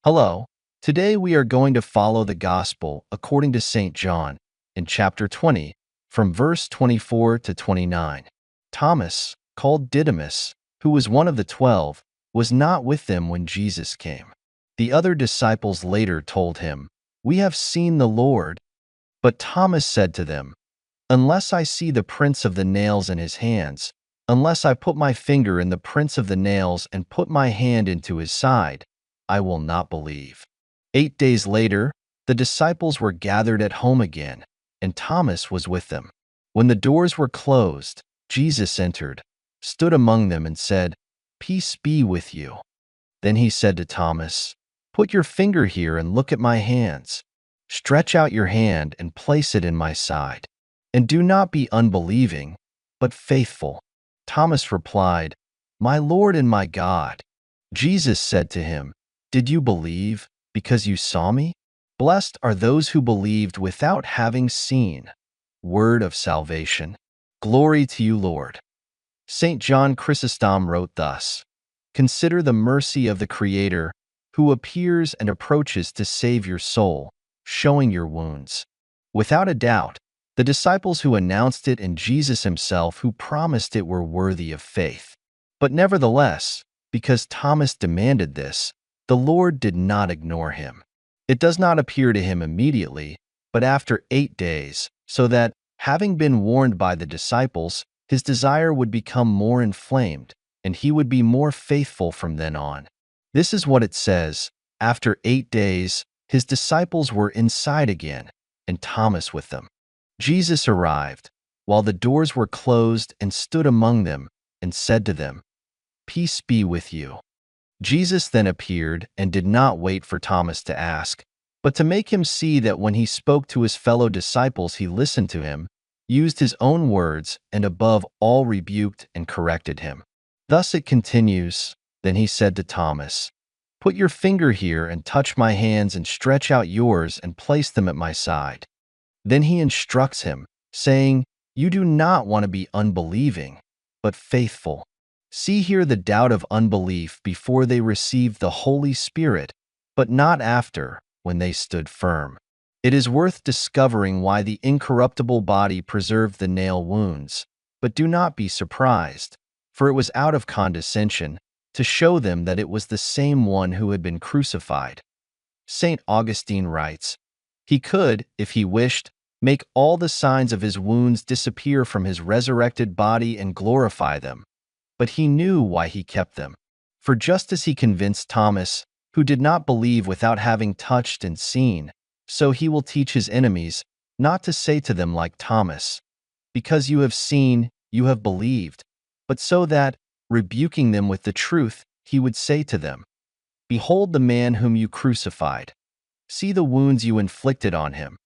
Hello. Today we are going to follow the Gospel according to St. John in chapter 20, from verse 24 to 29. Thomas, called Didymus, who was one of the 12, was not with them when Jesus came. The other disciples later told him, "We have seen the Lord." But Thomas said to them, "Unless I see the prints of the nails in his hands, unless I put my finger in the prints of the nails and put my hand into his side, I will not believe." 8 days later, the disciples were gathered at home again, and Thomas was with them. When the doors were closed, Jesus entered, stood among them, and said, "Peace be with you." Then he said to Thomas, "Put your finger here and look at my hands. Stretch out your hand and place it in my side. And do not be unbelieving, but faithful." Thomas replied, "My Lord and my God." Jesus said to him, "Did you believe because you saw me? Blessed are those who believed without having seen." Word of salvation. Glory to you, Lord. St. John Chrysostom wrote thus, "Consider the mercy of the Creator, who appears and approaches to save your soul, showing your wounds." Without a doubt, the disciples who announced it and Jesus himself who promised it were worthy of faith. But nevertheless, because Thomas demanded this, the Lord did not ignore him. It does not appear to him immediately, but after 8 days, so that, having been warned by the disciples, his desire would become more inflamed, and he would be more faithful from then on. This is what it says: after 8 days, his disciples were inside again, and Thomas with them. Jesus arrived, while the doors were closed, and stood among them, and said to them, "Peace be with you." Jesus then appeared and did not wait for Thomas to ask, but to make him see that when he spoke to his fellow disciples he listened to him, used his own words, and above all rebuked and corrected him. Thus it continues, "Then he said to Thomas, 'Put your finger here and touch my hands, and stretch out yours and place them at my side.'" Then he instructs him, saying, "You do not want to be unbelieving, but faithful." See here the doubt of unbelief before they received the Holy Spirit, but not after, when they stood firm. It is worth discovering why the incorruptible body preserved the nail wounds, but do not be surprised, for it was out of condescension, to show them that it was the same one who had been crucified. St. Augustine writes, "He could, if he wished, make all the signs of his wounds disappear from his resurrected body and glorify them. But he knew why he kept them. For just as he convinced Thomas, who did not believe without having touched and seen, so he will teach his enemies not to say to them like Thomas, 'Because you have seen, you have believed,' but so that, rebuking them with the truth, he would say to them, 'Behold the man whom you crucified. See the wounds you inflicted on him.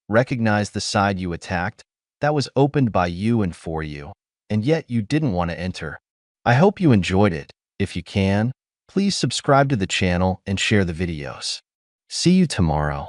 Recognize the side you attacked, that was opened by you and for you, and yet you didn't want to enter.'" I hope you enjoyed it. If you can, please subscribe to the channel and share the videos. See you tomorrow.